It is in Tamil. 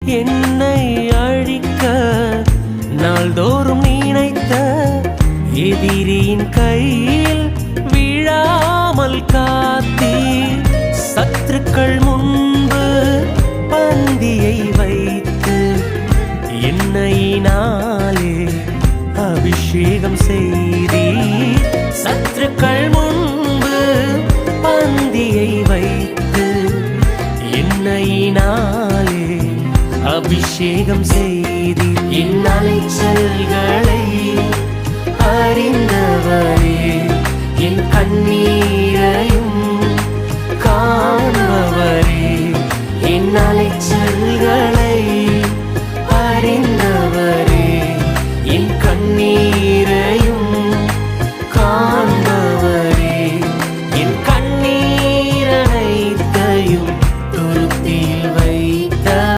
என்னை அழிக்க நாள்தோறும் நினைத்த எதிரியின் கையில் விழாமல் காத்தீர். சத்துருக்கள் முன்பு பந்தியை வைத்து எண்ணெயினாலே அபிஷேகம் செய்தீர். சத்துருக்கள் முன்பு பந்தியை வைத்து எண்ணெயினாலே அபிஷேகம் செய்தீர். என் அலைச்சல்களை அறிந்தவரே, என் கண்ணீரையும்